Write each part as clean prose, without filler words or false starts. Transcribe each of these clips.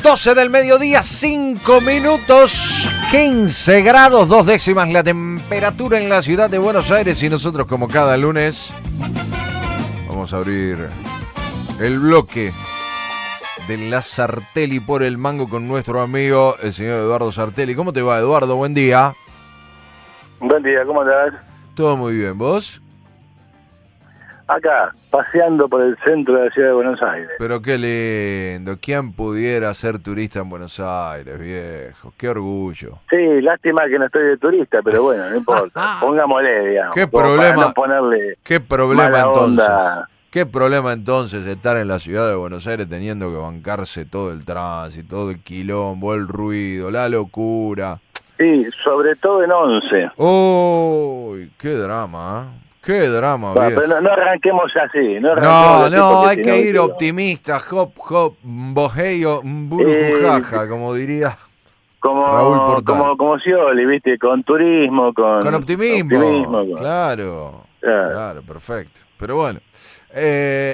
12 del mediodía, 5 minutos, 15 grados, 2 décimas la temperatura en la ciudad de Buenos Aires. Y nosotros, como cada lunes, vamos a abrir el bloque de la Sartelli por el mango con nuestro amigo, el señor Eduardo Sartelli. ¿Cómo te va, Eduardo? Buen día. Buen día, ¿cómo andás? Todo muy bien, ¿vos? Acá, paseando por el centro de la ciudad de Buenos Aires. Pero qué lindo. ¿Quién pudiera ser turista en Buenos Aires, viejo? Qué orgullo. Sí, lástima que no estoy de turista, pero bueno, no importa. Pongámosle, digamos. ¿Qué problema? No ponerle ¿Qué problema entonces? Onda. ¿Qué problema entonces estar en la ciudad de Buenos Aires teniendo que bancarse todo el tránsito, todo el quilombo, el ruido, la locura? Sí, sobre todo en 11. ¡Uy! ¡Qué drama! ¡Qué drama, viejo! Pero no arranquemos así. No, hay que ir optimista, hop, hop, bojeyo, burujujaja, como diría Raúl Portal. Como Scioli, ¿viste? Con turismo, Con optimismo, claro, perfecto. Pero bueno,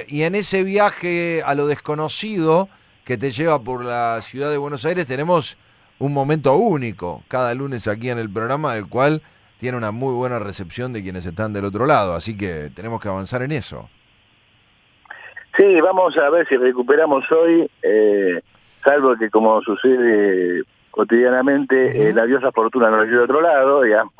y en ese viaje a lo desconocido que te lleva por la ciudad de Buenos Aires tenemos un momento único cada lunes aquí en el programa, del cual tiene una muy buena recepción de quienes están del otro lado, así que tenemos que avanzar en eso. Sí, vamos a ver si recuperamos hoy, salvo que como sucede cotidianamente, la diosa fortuna nos lleva de otro lado, digamos,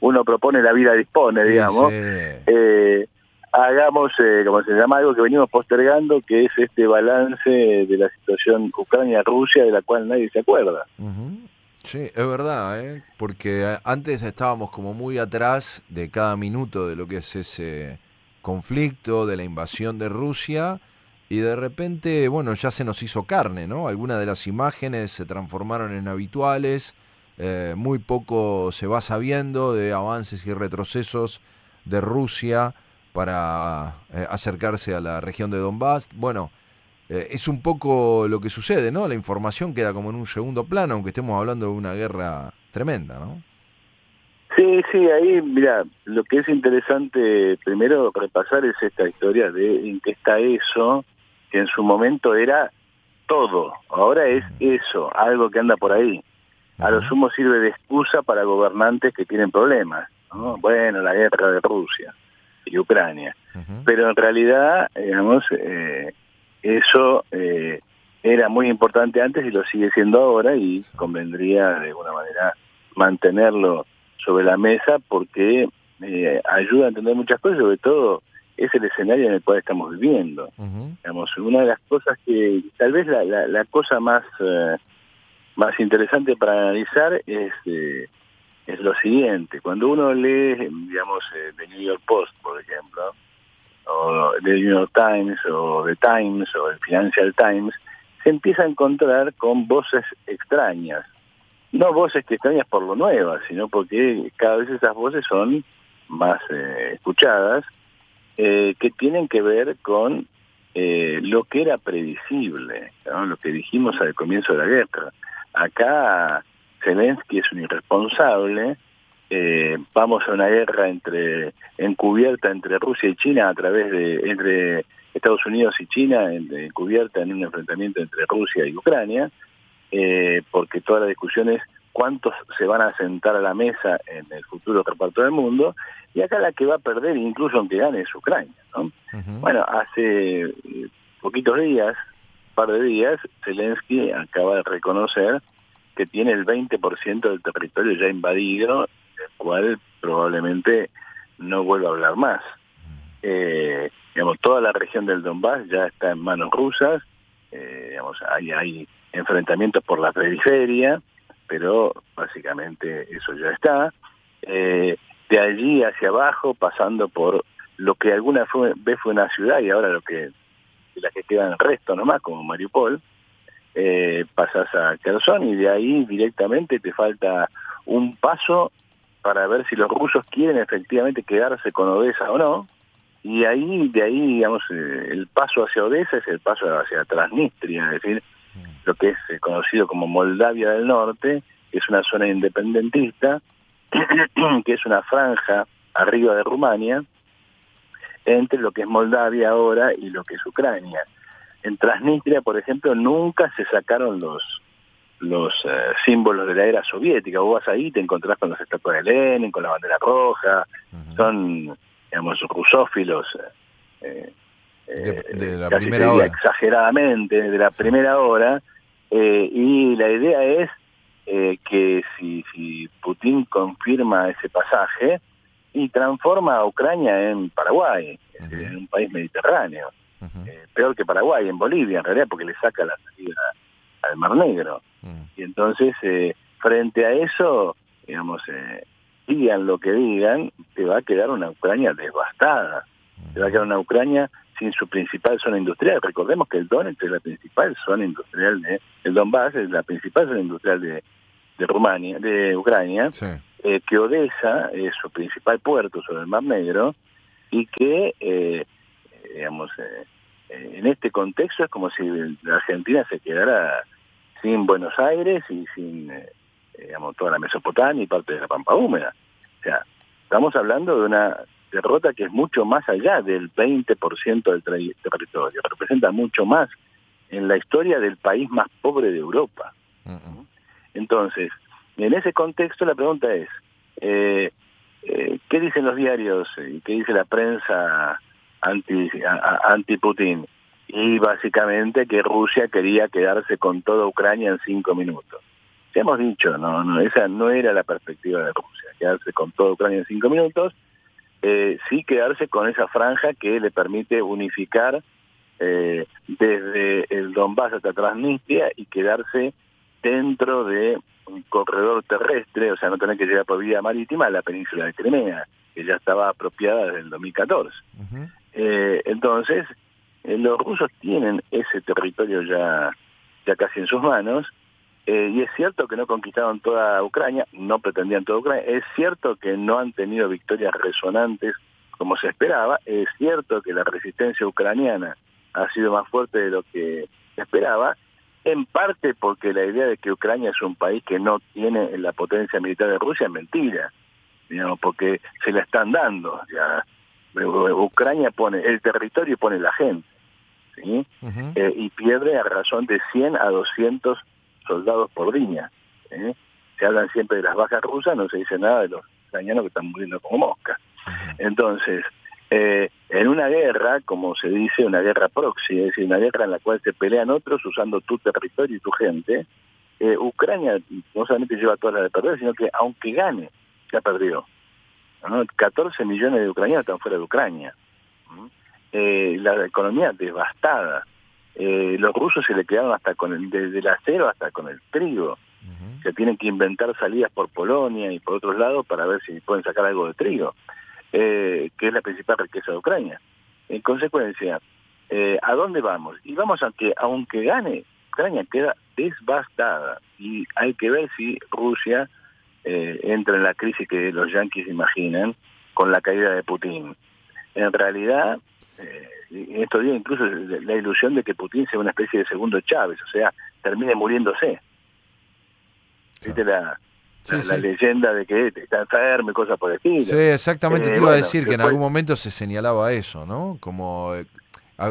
uno propone, la vida dispone, digamos. Sí. Hagamos, como se llama, algo que venimos postergando, que es este balance de la situación Ucrania-Rusia, de la cual nadie se acuerda. Sí, es verdad, porque antes estábamos como muy atrás de cada minuto de lo que es ese conflicto, de la invasión de Rusia, y de repente, bueno, ya se nos hizo carne, ¿no? Algunas de las imágenes se transformaron en habituales, muy poco se va sabiendo de avances y retrocesos de Rusia para acercarse a la región de Donbass. Bueno, es un poco lo que sucede, ¿no? La información queda como en un segundo plano, aunque estemos hablando de una guerra tremenda, ¿no? Sí, ahí, mira, lo que es interesante primero repasar es esta historia de en qué está eso, que en su momento era todo, ahora es eso, algo que anda por ahí. A lo sumo sirve de excusa para gobernantes que tienen problemas, ¿no? Bueno, la guerra de Rusia y Ucrania. Pero en realidad, digamos, eso era muy importante antes y lo sigue siendo ahora, y convendría de alguna manera mantenerlo sobre la mesa porque ayuda a entender muchas cosas, sobre todo es el escenario en el cual estamos viviendo. Digamos, una de las cosas que, tal vez la cosa más interesante para analizar es lo siguiente. Cuando uno lee, digamos, The New York Post, por ejemplo, o The New York Times, o The Times, o el Financial Times, se empieza a encontrar con voces extrañas. No voces que extrañas por lo nuevas, sino porque cada vez esas voces son más escuchadas, que tienen que ver con lo que era previsible, ¿no? Lo que dijimos al comienzo de la guerra. Acá Zelensky es un irresponsable, vamos a una guerra encubierta entre Rusia y China entre Estados Unidos y China, encubierta en un enfrentamiento entre Rusia y Ucrania, porque toda la discusión es cuántos se van a sentar a la mesa en el futuro reparto del mundo, y acá la que va a perder, incluso aunque gane, es Ucrania, ¿no? Bueno, hace poquitos días, un par de días, Zelensky acaba de reconocer que tiene el 20% del territorio ya invadido, del cual probablemente no vuelva a hablar más. Digamos, toda la región del Donbass ya está en manos rusas, digamos, hay enfrentamientos por la periferia, pero básicamente eso ya está. De allí hacia abajo, pasando por lo que alguna vez fue una ciudad y ahora la que queda en el resto nomás, como Mariupol, pasás a Kherson y de ahí directamente te falta un paso para ver si los rusos quieren efectivamente quedarse con Odessa o no, y de ahí, digamos, el paso hacia Odessa es el paso hacia Transnistria, es decir, lo que es conocido como Moldavia del Norte, que es una zona independentista, que es una franja arriba de Rumania, entre lo que es Moldavia ahora y lo que es Ucrania. en Transnistria, por ejemplo, nunca se sacaron los símbolos de la era soviética. Vos vas ahí y te encontrás con las estatuas de Lenin, con la bandera roja, son, digamos, rusófilos, de la casi te primera diría hora. exageradamente, de la primera hora, y la idea es que si Putin confirma ese pasaje y transforma a Ucrania en Paraguay, en un país mediterráneo, peor que Paraguay, en Bolivia en realidad, porque le saca la salida al Mar Negro. Y entonces, frente a eso, digamos, digan lo que digan, te va a quedar una Ucrania devastada. Te va a quedar una Ucrania sin su principal zona industrial. Recordemos que el Donetsk es la principal zona industrial el Donbass es la principal zona industrial de Ucrania, Sí. que Odessa es su principal puerto sobre el Mar Negro, y que, digamos, en este contexto es como si la Argentina se quedara sin Buenos Aires y sin, digamos, toda la Mesopotamia y parte de la Pampa Húmeda. O sea, estamos hablando de una derrota que es mucho más allá del 20% del territorio, representa mucho más en la historia del país más pobre de Europa. Entonces, en ese contexto la pregunta es, ¿qué dicen los diarios y qué dice la prensa anti-Putin? Y básicamente que Rusia quería quedarse con toda Ucrania en 5 minutos. Ya hemos dicho, no, esa no era la perspectiva de Rusia, quedarse con toda Ucrania en 5 minutos, sí quedarse con esa franja que le permite unificar desde el Donbass hasta Transnistria y quedarse dentro de un corredor terrestre, o sea, no tener que llegar por vía marítima a la península de Crimea, que ya estaba apropiada desde el 2014. Entonces, los rusos tienen ese territorio ya casi en sus manos, y es cierto que no conquistaron toda Ucrania, no pretendían toda Ucrania, es cierto que no han tenido victorias resonantes como se esperaba, es cierto que la resistencia ucraniana ha sido más fuerte de lo que se esperaba, en parte porque la idea de que Ucrania es un país que no tiene la potencia militar de Rusia es mentira, digamos, porque se la están dando. Ya, Ucrania pone el territorio y pone la gente, ¿sí? Y pierde a razón de 100 a 200 soldados por línea. Se hablan siempre de las bajas rusas, no se dice nada de los ucranianos que están muriendo como moscas. Entonces, en una guerra, como se dice, una guerra proxy, es decir, una guerra en la cual se pelean otros usando tu territorio y tu gente, Ucrania no solamente lleva todas las de perder, sino que aunque gane, ya perdió, ¿no? 14 millones de ucranianos están fuera de Ucrania. La economía devastada. Los rusos se le quedaron hasta desde el acero hasta con el trigo. Se tienen que inventar salidas por Polonia y por otros lados para ver si pueden sacar algo de trigo, que es la principal riqueza de Ucrania. En consecuencia, ¿a dónde vamos? Y vamos a que, aunque gane, Ucrania queda devastada. Y hay que ver si Rusia entra en la crisis que los yanquis imaginan con la caída de Putin. En realidad, en estos días incluso la ilusión de que Putin sea una especie de segundo Chávez, o sea, termine muriéndose. ¿Viste la leyenda de que está enfermo y cosas por el estilo? Sí, exactamente te iba a decir que en después, algún momento se señalaba eso, ¿no? Como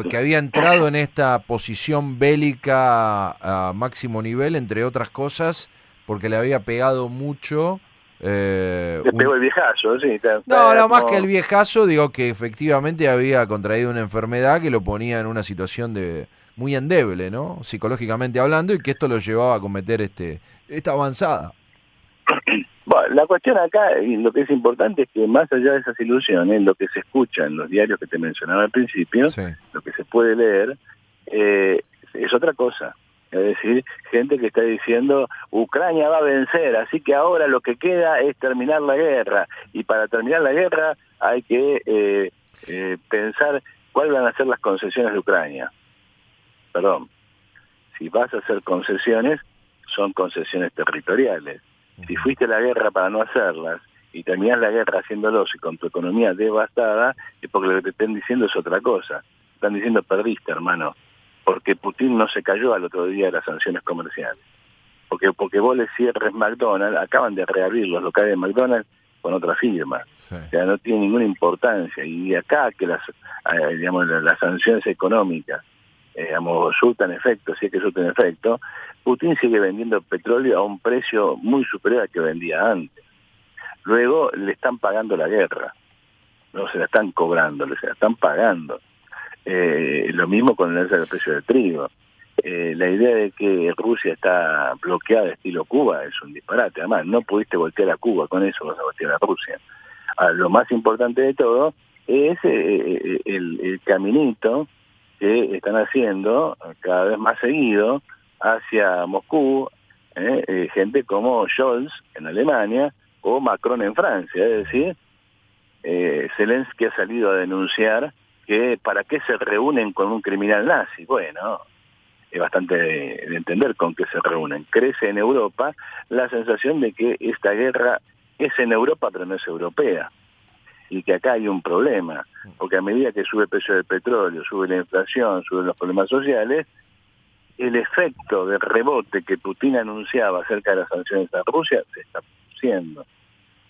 que había entrado en esta posición bélica a máximo nivel, entre otras cosas, porque le había pegado mucho. Le pegó el viejazo, sí. No, más que el viejazo, digo que efectivamente había contraído una enfermedad que lo ponía en una situación muy endeble, ¿no? Psicológicamente hablando, y que esto lo llevaba a cometer esta avanzada. Bueno, la cuestión acá, y lo que es importante, es que más allá de esas ilusiones, lo que se escucha en los diarios que te mencionaba al principio, sí, lo que se puede leer, es otra cosa. Es decir, gente que está diciendo, Ucrania va a vencer, así que ahora lo que queda es terminar la guerra. Y para terminar la guerra hay que pensar cuáles van a ser las concesiones de Ucrania. Perdón, si vas a hacer concesiones, son concesiones territoriales. Si fuiste a la guerra para no hacerlas y terminás la guerra haciéndolos y con tu economía devastada, es porque lo que te están diciendo es otra cosa. Están diciendo, perdiste, hermano, porque Putin no se cayó al otro día de las sanciones comerciales. Porque vos le cierres McDonald's, acaban de reabrir los locales de McDonald's con otra firma. Sí. O sea, no tiene ninguna importancia. Y acá que las sanciones económicas surtan efecto, si es que surtan efecto, Putin sigue vendiendo petróleo a un precio muy superior al que vendía antes. Luego le están pagando la guerra, no se la están cobrando, se la están pagando. Lo mismo con el alza del precio del trigo. La idea de que Rusia está bloqueada estilo Cuba es un disparate. Además, no pudiste voltear a Cuba, con eso vas a voltear a Rusia. Lo más importante de todo es el caminito que están haciendo cada vez más seguido hacia Moscú, gente como Scholz en Alemania o Macron en Francia. Es decir, Zelensky ha salido a denunciar que para qué se reúnen con un criminal nazi. Bueno, es bastante de entender con qué se reúnen. Crece en Europa la sensación de que esta guerra es en Europa pero no es europea, y que acá hay un problema, porque a medida que sube el precio del petróleo, sube la inflación, suben los problemas sociales, el efecto de rebote que Putin anunciaba acerca de las sanciones a Rusia se está produciendo.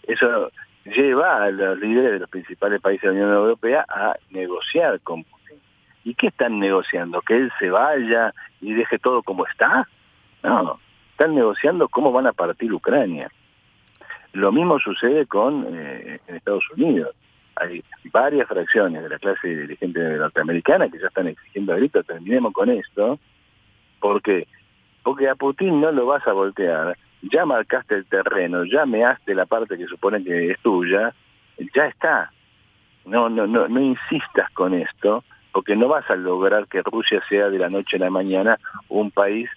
Eso lleva a los líderes de los principales países de la Unión Europea a negociar con Putin. ¿Y qué están negociando? ¿Que él se vaya y deje todo como está? No, están negociando cómo van a partir Ucrania. Lo mismo sucede en Estados Unidos. Hay varias fracciones de la clase dirigente norteamericana que ya están exigiendo a gritos, terminemos con esto. ¿Por qué? Porque a Putin no lo vas a voltear. Ya marcaste el terreno, ya measte la parte que supone que es tuya, ya está. No insistas con esto, porque no vas a lograr que Rusia sea de la noche a la mañana un país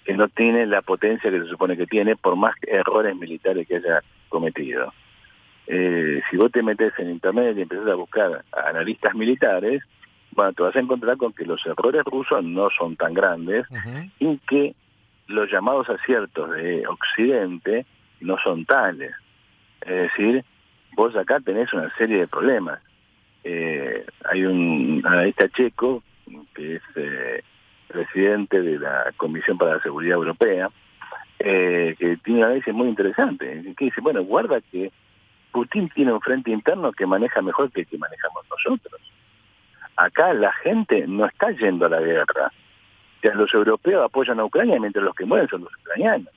que no tiene la potencia que se supone que tiene, por más errores militares que haya cometido. Si vos te metes en internet y empezás a buscar a analistas militares, bueno, te vas a encontrar con que los errores rusos no son tan grandes y que los llamados aciertos de Occidente no son tales. Es decir, vos acá tenés una serie de problemas. Hay un analista checo que es presidente de la Comisión para la Seguridad Europea, que tiene una análisis muy interesante, que dice, bueno, guarda que Putin tiene un frente interno que maneja mejor que el que manejamos nosotros. Acá la gente no está yendo a la guerra. O sea, los europeos apoyan a Ucrania mientras los que mueren son los ucranianos.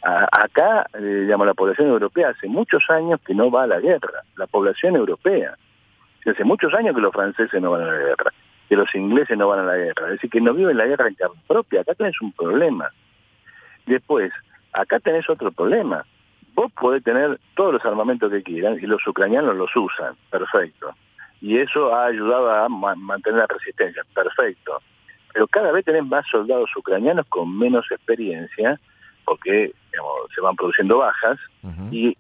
Acá, digamos, la población europea hace muchos años que no va a la guerra. La población europea. Hace muchos años que los franceses no van a la guerra, que los ingleses no van a la guerra. Es decir, que no viven la guerra en carne propia. Acá tenés un problema. Después, acá tenés otro problema. Vos podés tener todos los armamentos que quieran y los ucranianos los usan. Perfecto. Y eso ha ayudado a mantener la resistencia. Perfecto. Pero cada vez tenés más soldados ucranianos con menos experiencia, porque digamos, se van produciendo bajas, y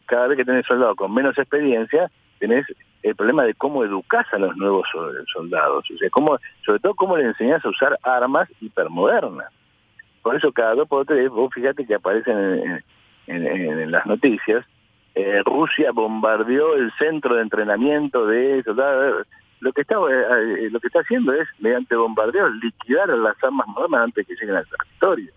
cada vez que tenés soldados con menos experiencia, tenés el problema de cómo educás a los nuevos soldados, o sea, sobre todo cómo les enseñás a usar armas hipermodernas. Por eso cada 2 por 3, vos fíjate que aparecen en las noticias, Rusia bombardeó el centro de entrenamiento de soldados. Lo que está haciendo es, mediante bombardeos, liquidar a las armas modernas antes de que lleguen al territorio.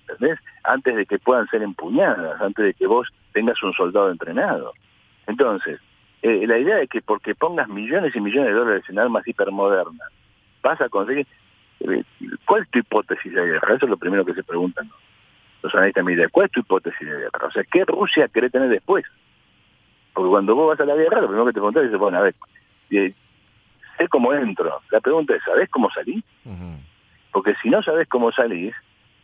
¿Entendés? Antes de que puedan ser empuñadas, antes de que vos tengas un soldado entrenado. Entonces, la idea es que porque pongas millones y millones de dólares en armas hipermodernas, vas a conseguir... ¿Cuál es tu hipótesis de guerra? Eso es lo primero que se preguntan los analistas militares. ¿Cuál es tu hipótesis de guerra? O sea, ¿qué Rusia querés tener después? Porque cuando vos vas a la guerra, lo primero que te preguntas es, bueno, a ver, sé cómo entro. La pregunta es, ¿sabés cómo salís? Porque si no sabés cómo salís,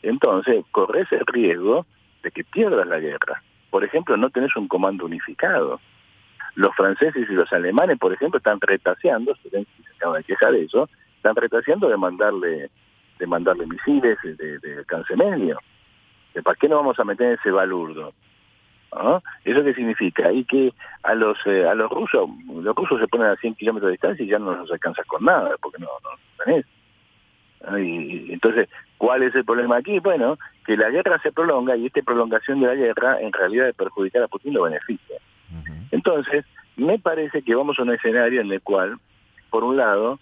entonces corres el riesgo de que pierdas la guerra. Por ejemplo, no tenés un comando unificado. Los franceses y los alemanes, por ejemplo, están retaseando, se acaba de quejar de eso, están retaseando de mandarle misiles de alcance medio. ¿Para qué no vamos a meter ese balurdo? ¿Ah? ¿Eso qué significa? Y que a los rusos se ponen a 100 kilómetros de distancia y ya no los alcanzas con nada, porque no tenés. Y entonces, ¿cuál es el problema aquí? Bueno, que la guerra se prolonga y esta prolongación de la guerra en realidad de perjudicar a Putin lo beneficia. Entonces, me parece que vamos a un escenario en el cual, por un lado,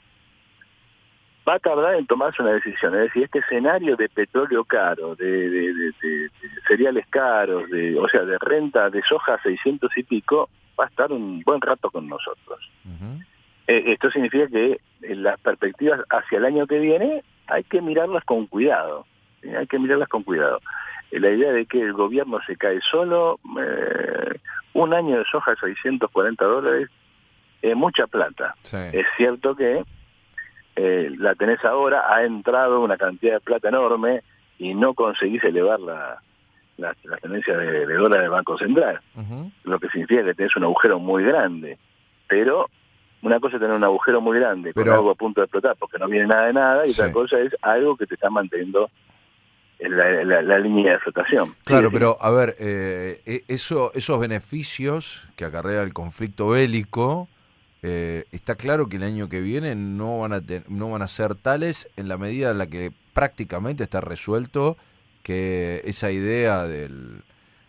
va a tardar en tomarse una decisión. Es decir, este escenario de petróleo caro, de cereales caros, o sea, de renta de soja 600 y pico, va a estar un buen rato con nosotros. Esto significa que las perspectivas hacia el año que viene hay que mirarlas con cuidado. ¿Sí? Hay que mirarlas con cuidado. La idea de que el gobierno se cae solo, un año de soja $640, es mucha plata. Sí. Es cierto que la tenés ahora, ha entrado una cantidad de plata enorme y no conseguís elevar la tendencia de dólar del Banco Central, lo que significa que tenés un agujero muy grande. Pero una cosa es tener un agujero muy grande con algo a punto de explotar porque no viene nada de nada, y otra cosa es algo que te está manteniendo en la línea de flotación. Claro, sí, pero a ver, esos beneficios que acarrea el conflicto bélico, está claro que el año que viene no van a ser tales en la medida en la que prácticamente está resuelto que esa idea del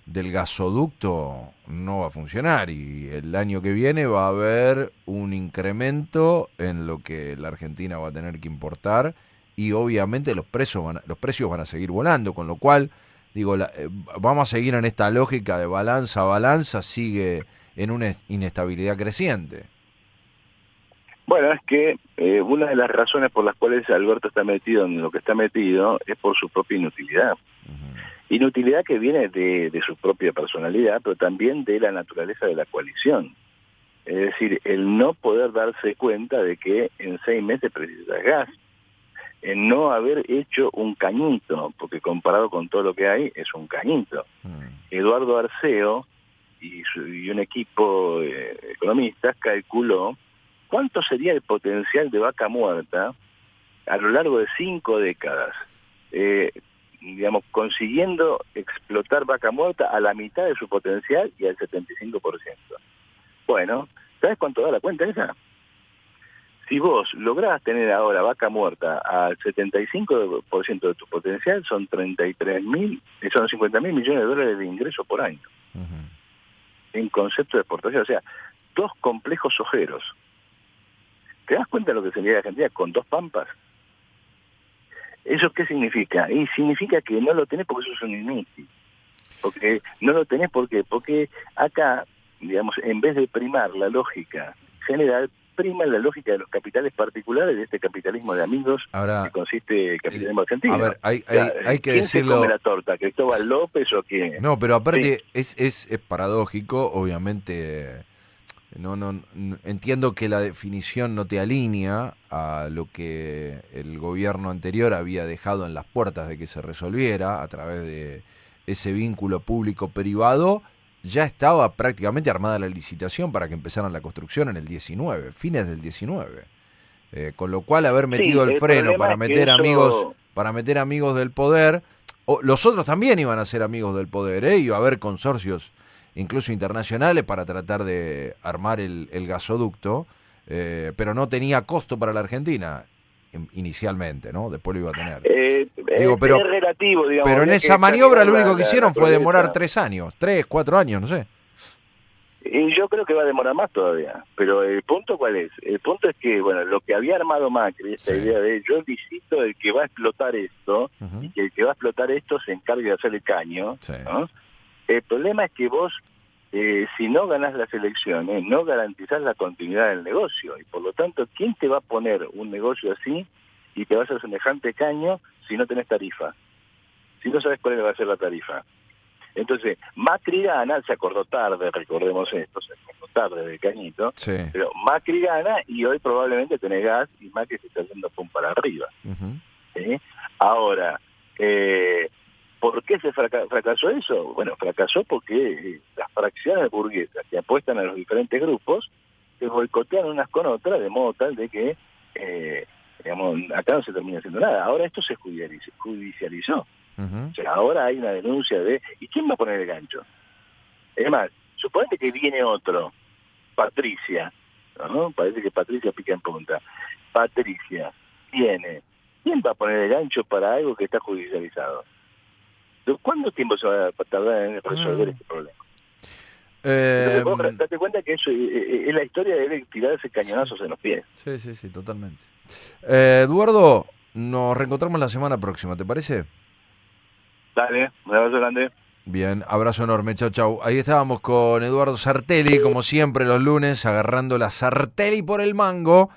gasoducto no va a funcionar, y el año que viene va a haber un incremento en lo que la Argentina va a tener que importar, y obviamente los precios van a seguir volando, con lo cual digo, vamos a seguir en esta lógica de balanza a balanza, sigue en una inestabilidad creciente. Bueno, es que una de las razones por las cuales Alberto está metido en lo que está metido es por su propia inutilidad. Inutilidad que viene de su propia personalidad, pero también de la naturaleza de la coalición. Es decir, el no poder darse cuenta de que en 6 meses precisas gas, en no haber hecho un cañito, porque comparado con todo lo que hay, es un cañito. Eduardo Arceo y un equipo de economistas calculó cuánto sería el potencial de Vaca Muerta a lo largo de 5 décadas, digamos, consiguiendo explotar Vaca Muerta a la mitad de su potencial y al 75%. Bueno, ¿sabes cuánto da la cuenta esa? Si vos lográs tener ahora Vaca Muerta al 75% de tu potencial, son 50.000 millones de dólares de ingreso por año. En concepto de exportación, o sea, 2 complejos sojeros. ¿Te das cuenta de lo que sería la Argentina con 2 pampas? ¿Eso qué significa? Y significa que no lo tenés porque sos un inútil. Porque no lo tenés porque acá, digamos, en vez de primar la lógica general, prima la lógica de los capitales particulares, de este capitalismo de amigos. Ahora, que consiste en el capitalismo argentino. A ver, hay que ¿quién decirlo. se come la torta? ¿Cristóbal López o quién? No, pero aparte sí. es paradójico, obviamente. No, entiendo que la definición no te alinea a lo que el gobierno anterior había dejado en las puertas de que se resolviera a través de ese vínculo público-privado. Ya estaba prácticamente armada la licitación para que empezaran la construcción en el 19, fines del 19. Con lo cual haber metido el freno para meter amigos del poder, los otros también iban a ser amigos del poder, iba a haber consorcios incluso internacionales para tratar de armar el gasoducto, pero no tenía costo para la Argentina inicialmente, ¿no? Después lo iba a tener. Pero es relativo, digamos. Pero en esa maniobra lo único que hicieron fue demorar 3 años, 3, 4 años, no sé. Y yo creo que va a demorar más todavía. Pero el punto, ¿cuál es? El punto es que, bueno, lo que había armado Macri, esta idea de yo licito el que va a explotar esto, y que el que va a explotar esto se encargue de hacer el caño, ¿no? El problema es que vos, si no ganás las elecciones, no garantizás la continuidad del negocio. Y por lo tanto, ¿quién te va a poner un negocio así y te va a hacer semejante caño si no tenés tarifa? Si no sabes cuál va a ser la tarifa. Entonces, Macri gana, se acordó tarde, recordemos esto, se acordó tarde del cañito, pero Macri gana y hoy probablemente tenés gas y Macri se está haciendo pum para arriba. ¿Sí? Ahora, ¿por qué se fracasó eso? Bueno, fracasó porque las fracciones burguesas que apuestan a los diferentes grupos se boicotean unas con otras de modo tal de que, digamos, acá no se termina haciendo nada. Ahora esto se judicializó. O sea, ahora hay una denuncia de... ¿Y quién va a poner el gancho? Es más, suponete que viene otro, Patricia, ¿no? Parece que Patricia pica en punta. Patricia viene. ¿Quién va a poner el gancho para algo que está judicializado? ¿Cuánto tiempo se va a tardar en resolver este problema? Entonces vos date cuenta que eso es la historia de tirarse cañonazos en los pies. Sí, totalmente. Eduardo, nos reencontramos la semana próxima, ¿te parece? Dale, un abrazo grande. Bien, abrazo enorme, chau, chau. Ahí estábamos con Eduardo Sartelli, como siempre los lunes, agarrando la Sartelli por el mango.